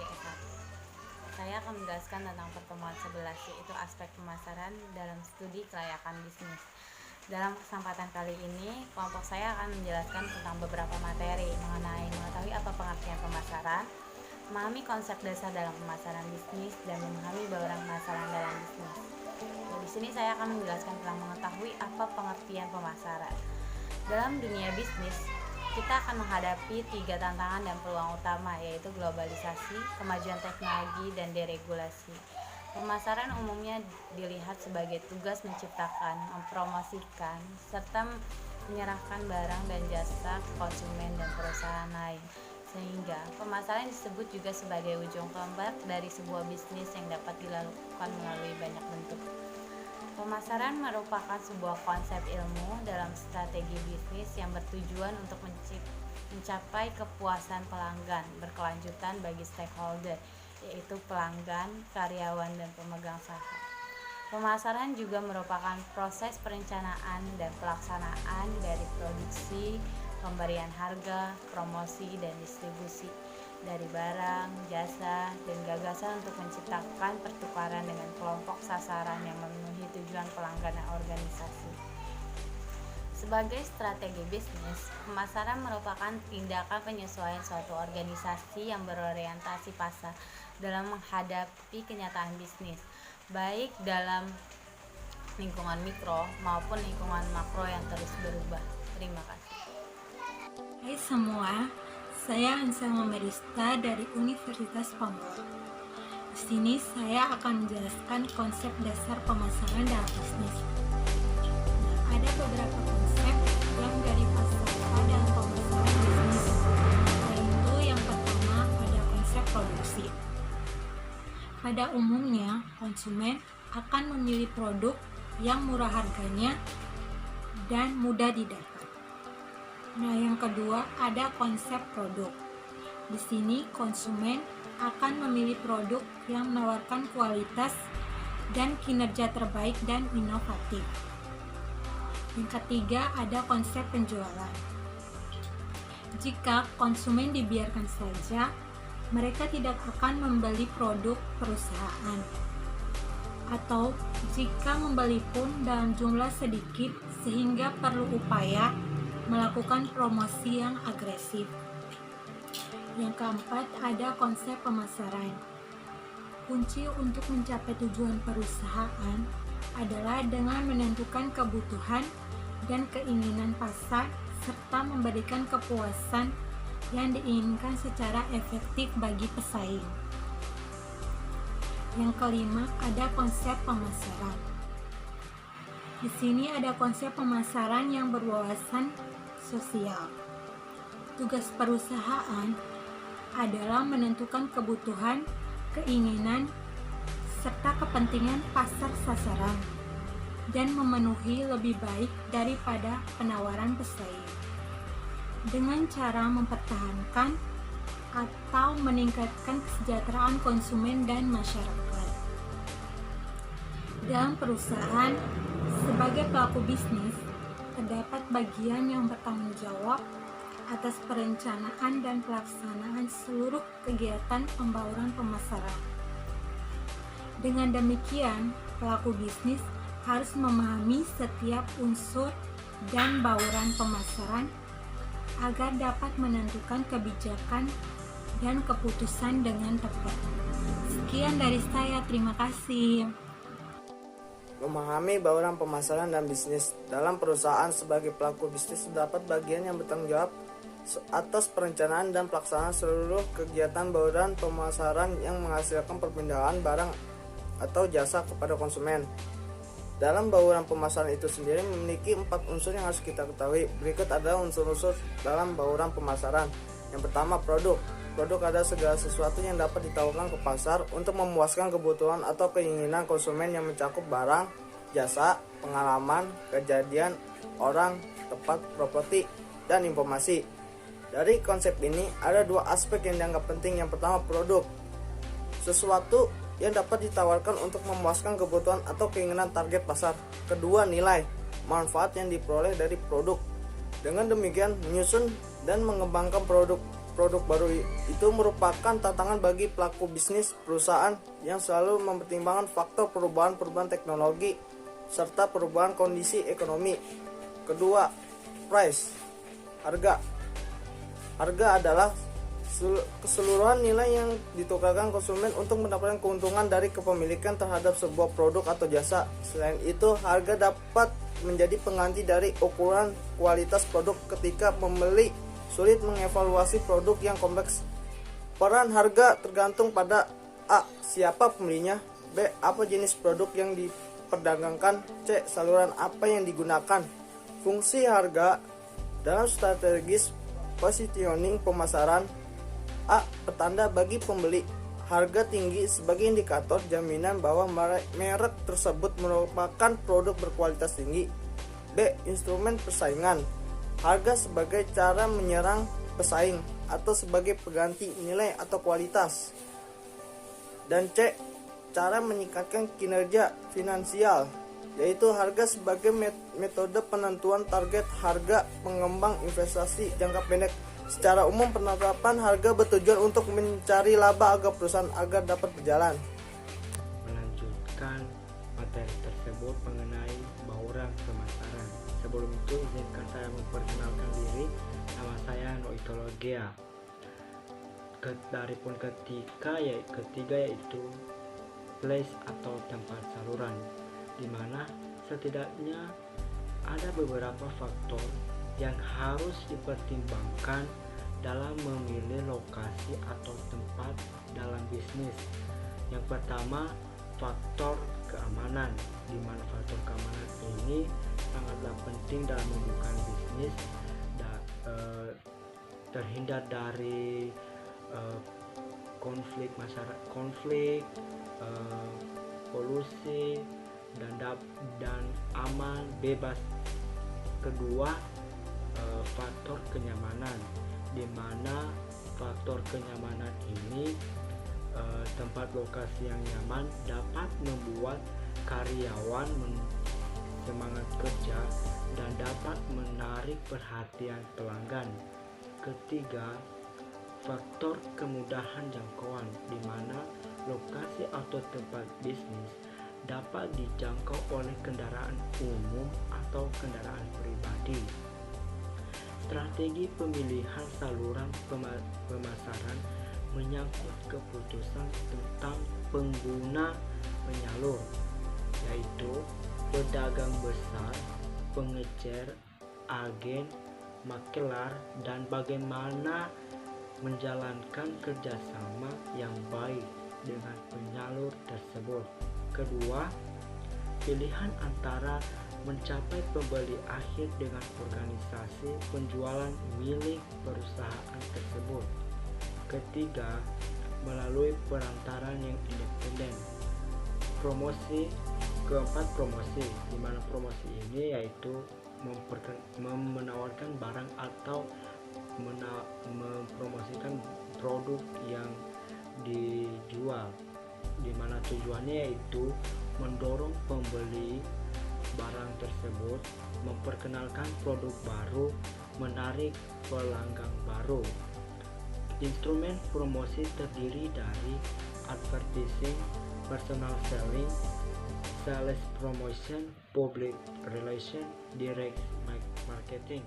1. Saya akan menjelaskan tentang pertemuan 11, yaitu aspek pemasaran dalam studi kelayakan bisnis. Dalam kesempatan kali ini, kelompok saya akan menjelaskan tentang beberapa materi mengenai mengetahui apa pengertian pemasaran, memahami konsep dasar dalam pemasaran bisnis, dan memahami bauran pemasaran dalam bisnis. Nah, di sini saya akan menjelaskan tentang mengetahui apa pengertian pemasaran. Dalam dunia bisnis, kita akan menghadapi 3 tantangan dan peluang utama, yaitu globalisasi, kemajuan teknologi, dan deregulasi. Pemasaran umumnya dilihat sebagai tugas menciptakan, mempromosikan, serta menyerahkan barang dan jasa ke konsumen dan perusahaan lain. Sehingga pemasaran disebut juga sebagai ujung tombak dari sebuah bisnis yang dapat dilakukan melalui banyak bentuk. Pemasaran merupakan sebuah konsep ilmu dalam strategi bisnis yang bertujuan untuk mencapai kepuasan pelanggan berkelanjutan bagi stakeholder, yaitu pelanggan, karyawan, dan pemegang saham. Pemasaran juga merupakan proses perencanaan dan pelaksanaan dari produksi, pemberian harga, promosi, dan distribusi dari barang, jasa, dan gagasan untuk menciptakan pertukaran dengan kelompok sasaran yang memenuhi tujuan pelanggan dan organisasi. Sebagai strategi bisnis, pemasaran merupakan tindakan penyesuaian suatu organisasi yang berorientasi pasar dalam menghadapi kenyataan bisnis, baik dalam lingkungan mikro maupun lingkungan makro yang terus berubah. Terima kasih. Hai semua, saya Hansa Mamerista dari Universitas Pamulang. Di sini saya akan menjelaskan konsep dasar pemasaran dalam bisnis. Nah, ada beberapa konsep yang dari falsafah dalam pemasaran bisnis, yaitu yang pertama ada konsep produksi. Pada umumnya, konsumen akan memilih produk yang murah harganya dan mudah didapat. Nah, yang kedua ada konsep produk. Di sini konsumen akan memilih produk yang menawarkan kualitas dan kinerja terbaik dan inovatif. Yang ketiga ada konsep penjualan. Jika konsumen dibiarkan saja, mereka tidak akan membeli produk perusahaan. Atau jika membeli pun dalam jumlah sedikit sehingga perlu upaya melakukan promosi yang agresif. Yang keempat ada konsep pemasaran. Kunci untuk mencapai tujuan perusahaan adalah dengan menentukan kebutuhan dan keinginan pasar serta memberikan kepuasan yang diinginkan secara efektif bagi pesaing. Yang kelima ada konsep pemasaran. Di sini ada konsep pemasaran yang berwawasan sosial. Tugas perusahaan adalah menentukan kebutuhan, keinginan, serta kepentingan pasar sasaran dan memenuhi lebih baik daripada penawaran pesaing dengan cara mempertahankan atau meningkatkan kesejahteraan konsumen dan masyarakat. Dalam perusahaan, sebagai pelaku bisnis, terdapat bagian yang bertanggung jawab atas perencanaan dan pelaksanaan seluruh kegiatan pembauran pemasaran. Dengan demikian, pelaku bisnis harus memahami setiap unsur dan bauran pemasaran agar dapat menentukan kebijakan dan keputusan dengan tepat. Sekian dari saya, terima kasih. Memahami bauran pemasaran dan bisnis. Dalam perusahaan sebagai pelaku bisnis terdapat bagian yang bertanggung jawab atas perencanaan dan pelaksanaan seluruh kegiatan bauran pemasaran yang menghasilkan perpindahan barang atau jasa kepada konsumen. Dalam bauran pemasaran itu sendiri memiliki 4 unsur yang harus kita ketahui. Berikut adalah unsur-unsur dalam bauran pemasaran. Yang pertama, produk. Produk adalah segala sesuatu yang dapat ditawarkan ke pasar untuk memuaskan kebutuhan atau keinginan konsumen yang mencakup barang, jasa, pengalaman, kejadian, orang, tempat, properti, dan informasi. Dari konsep ini ada 2 aspek yang dianggap penting. Yang pertama, produk. Sesuatu yang dapat ditawarkan untuk memuaskan kebutuhan atau keinginan target pasar. Kedua, nilai, manfaat yang diperoleh dari produk. Dengan demikian, menyusun dan mengembangkan produk produk baru itu merupakan tantangan bagi pelaku bisnis perusahaan yang selalu mempertimbangkan faktor perubahan teknologi serta perubahan kondisi ekonomi. Kedua, price, harga. Harga adalah keseluruhan nilai yang ditukarkan konsumen untuk mendapatkan keuntungan dari kepemilikan terhadap sebuah produk atau jasa. Selain itu, harga dapat menjadi pengganti dari ukuran kualitas produk ketika pembeli sulit mengevaluasi produk yang kompleks. Peran harga tergantung pada A. Siapa pembelinya, B. Apa jenis produk yang diperdagangkan, C. Saluran apa yang digunakan. Fungsi harga dalam strategis positioning pemasaran. A. Petanda bagi pembeli. Harga tinggi sebagai indikator jaminan bahwa merek tersebut merupakan produk berkualitas tinggi. B. Instrumen persaingan. Harga sebagai cara menyerang pesaing atau sebagai pengganti nilai atau kualitas. Dan C. Cara meningkatkan kinerja finansial, yaitu harga sebagai metode penentuan target harga pengembang investasi jangka pendek. Secara umum, penetapan harga bertujuan untuk mencari laba agar perusahaan dapat berjalan. Melanjutkan materi tersebut mengenai bauran pemasaran. Sebelum itu, izinkan saya memperkenalkan diri. Nama saya Noitologia. Daripun ketiga yaitu place atau tempat saluran, di mana setidaknya ada beberapa faktor yang harus dipertimbangkan dalam memilih lokasi atau tempat dalam bisnis. Yang pertama, faktor keamanan, di mana faktor keamanan ini sangatlah penting dalam membuka bisnis terhindar dari konflik masyarakat, polusi dan aman, bebas. Kedua, faktor kenyamanan, di mana faktor kenyamanan ini tempat lokasi yang nyaman dapat membuat karyawan semangat kerja dan dapat menarik perhatian pelanggan. Ketiga, faktor kemudahan jangkauan, di mana lokasi atau tempat bisnis dapat dijangkau oleh kendaraan umum atau kendaraan pribadi. Strategi pemilihan saluran pemasaran menyangkut keputusan tentang pengguna penyalur, yaitu pedagang besar, pengecer, agen, makelar, dan bagaimana menjalankan kerjasama yang baik dengan penyalur tersebut. Kedua, pilihan antara mencapai pembeli akhir dengan organisasi penjualan milik perusahaan tersebut. Ketiga, melalui perantaran yang independen. Keempat, promosi, di mana promosi ini yaitu menawarkan barang atau mempromosikan produk yang dijual, di mana tujuannya yaitu mendorong pembeli barang tersebut, memperkenalkan produk baru, menarik pelanggan baru. Instrumen promosi terdiri dari advertising, personal selling, sales promotion, public relation, direct marketing.